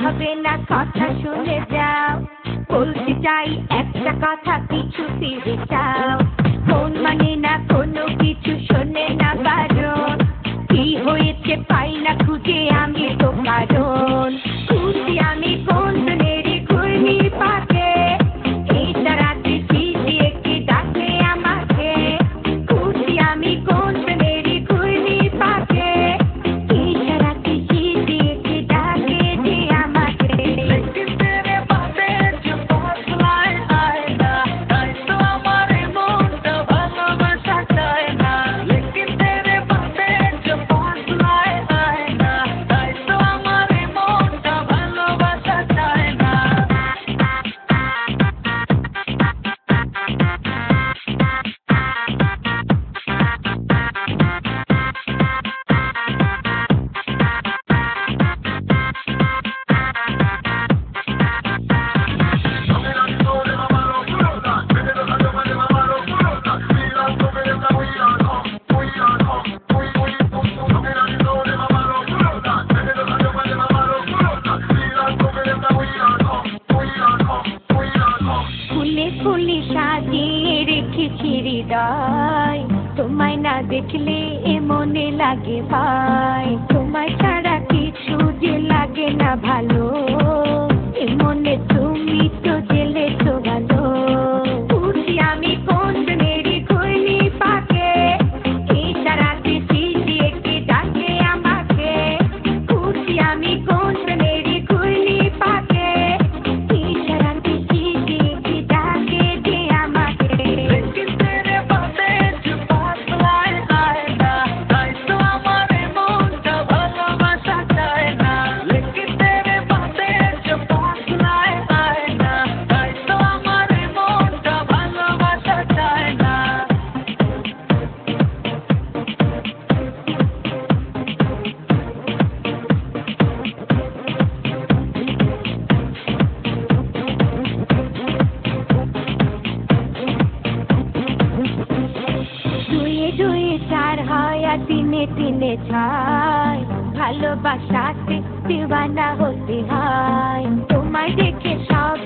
হবে না কথা শুনে যাও, বলতে চাই একটা কথা কিছু ফিরে চাও। মন মানে না কোনো কিছু শোনে না বারণ, কি হয়েছে পাই না খুঁজে আমি তো কারণ। খুঁজি আমি কোন নেড়ে ঘূর্ণি পাকে, এই তারাতে শিশিয়ে কি ডাকে আমাকে। খুঁজি আমি কোন নেড়ে ঘূর্ণি পাকে, এই তারাতে শিশিয়ে কি ডাকে যে আমাকে। लेकिन तेरे बातें जो पास लाए आए ना, তাই তো আমার মনটা ভালোবাসা চায় না। लेकिन तेरे बातें जो पास लाए आए ना, তাই তো আমার মনটা ভালোবাসা চায় না। ফুলে ফুলে সাজিয়ে রেখেছি হৃদয়, তোমায় না দেখলে এ মনে লাগে ভাই। তোমায় ছাড়া কিছু যে লাগে না ভালো, এ মনে তুমি তো জেলেছো ভালো। খুঁজি আমি কোন নেড়ে ঘূর্ণি পাকে, এই তারাতে শিশিয়ে কি ডাকে আমাকে। খুঁজি আমি কোন নেড়ে ঘূর্ণি পাকে, এই তারাতে শিশিয়ে কি ডাকে যে আমাকে। लेकिन तेरे बातें जो पास लाए आए ना, তাই তো আমার মনটা ভালোবাসা চায় না। लेकिन तेरे बातें जो पास लाए आए ना, তাই তো আমার মনটা ভালোবাসা চায় না। দুয়ে দুয়ে চার হয় আর তিনে তিনে ছয়, ভালোবাসাতে দিওয়ানা হতে হয়। তোমায় দেখে সব